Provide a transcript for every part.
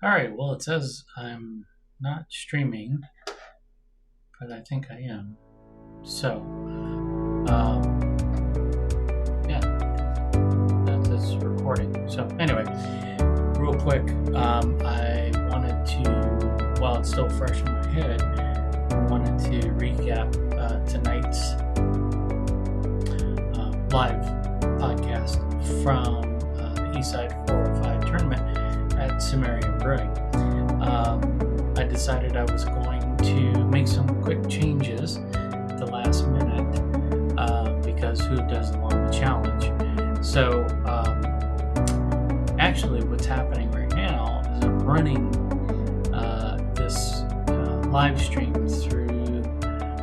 All right, well, it says I'm not streaming, but I think I am. So, yeah, that is recording. So, anyway, real quick, I wanted to, while it's still fresh in my head, I wanted to recap tonight's live podcast from the Eastside 405 tournament at Sumerian Brewing. I decided I was going to make some quick changes at the last minute because who doesn't want the challenge? So actually what's happening right now is I'm running this live stream through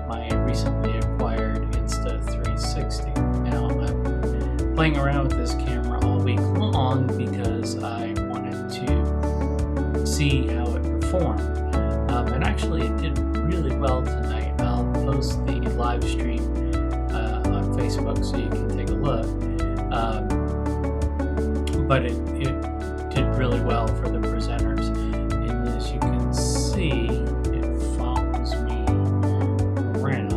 my recently acquired Insta360. Now I'm playing around with this camera all week long because I wanted to see how it performed. And actually it did really well tonight. I'll post the live stream on Facebook so you can take a look. But it did really well for the presenters. And as you can see, it follows me around.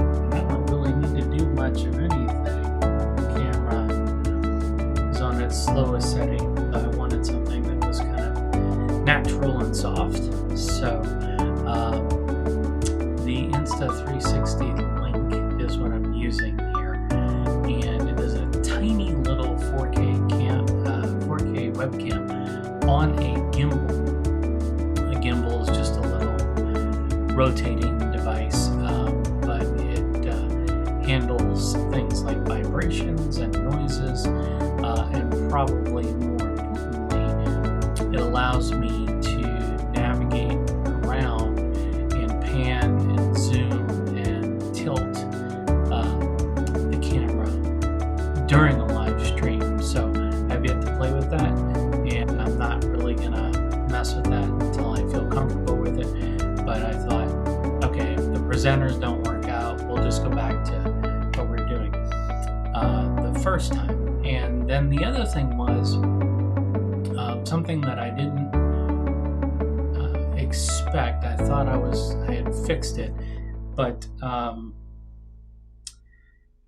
And I don't really need to do much of anything. The camera is on its slowest setting. I wanted something that was kind of natural and soft. So the Insta360 link is what I'm using here, and it is a tiny little 4K webcam on a gimbal. A gimbal is just a little rotating device, but it handles things like vibrations and noises, and probably more importantly, it allows me to navigate around and pan and zoom and tilt the camera during a live stream. So I've yet to play with that, and I'm not really gonna mess with that until I feel comfortable with it. But I thought, okay, if the presenters don't work out, we'll just go back to what we're doing the first time. And then the other thing was something that I didn't expect. I thought I had fixed it, but I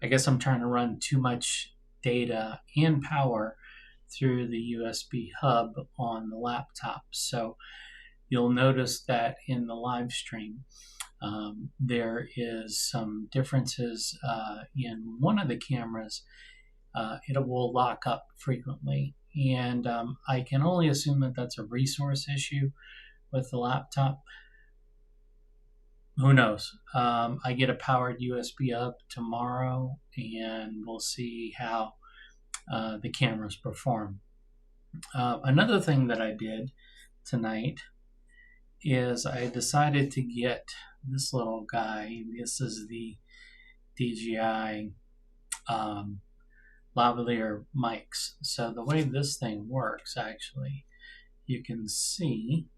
guess I'm trying to run too much data and power through the USB hub on the laptop. So you'll notice that in the live stream there is some differences in one of the cameras. It will lock up frequently, and I can only assume that that's a resource issue with the laptop. Who knows? I get a powered USB up tomorrow, and we'll see how the cameras perform. Another thing that I did tonight is I decided to get this little guy. This is the DJI lavalier mics. So the way this thing works, actually, you can see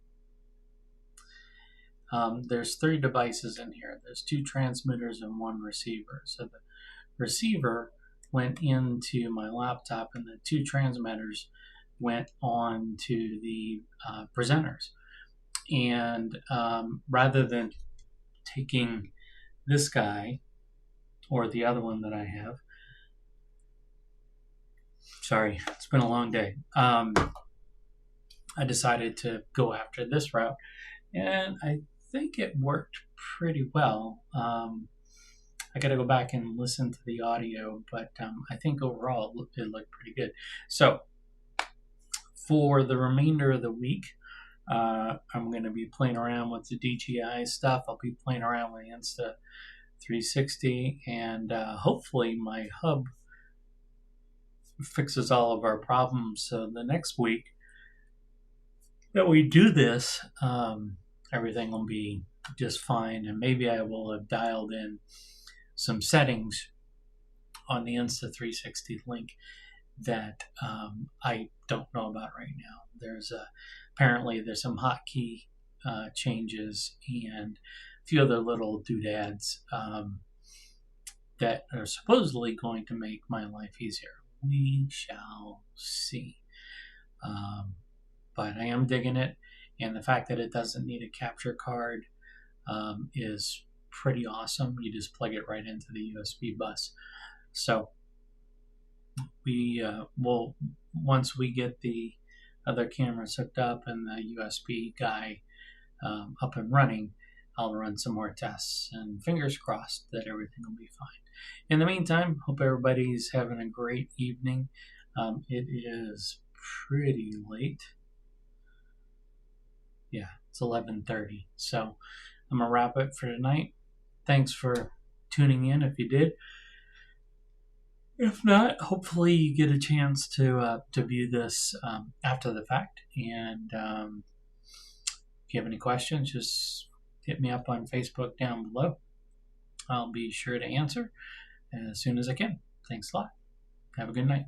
there's 3 devices in here. There's 2 transmitters and 1 receiver. So the receiver went into my laptop, and the 2 transmitters went on to the presenters. And rather than taking this guy or the other one that I have, sorry, it's been a long day, I decided to go after this route, and I think it worked pretty well. I got to go back and listen to the audio, but I think overall it looked pretty good. So for the remainder of the week, I'm going to be playing around with the DJI stuff. I'll be playing around with Insta360, and hopefully my hub fixes all of our problems. So the next week that we do this, everything will be just fine, and maybe I will have dialed in some settings on the Insta360 link that I don't know about right now. Apparently there's some hotkey changes and a few other little doodads that are supposedly going to make my life easier. We shall see. but I am digging it. And the fact that it doesn't need a capture card is pretty awesome. You just plug it right into the USB bus. So we will, once we get the other cameras hooked up and the USB guy up and running, I'll run some more tests, and fingers crossed that everything will be fine. In the meantime, hope everybody's having a great evening. It is pretty late. Yeah, it's 11:30. So I'm gonna wrap it for tonight. Thanks for tuning in if you did. If not, hopefully you get a chance to view this after the fact. And if you have any questions, just hit me up on Facebook down below. I'll be sure to answer as soon as I can. Thanks a lot. Have a good night.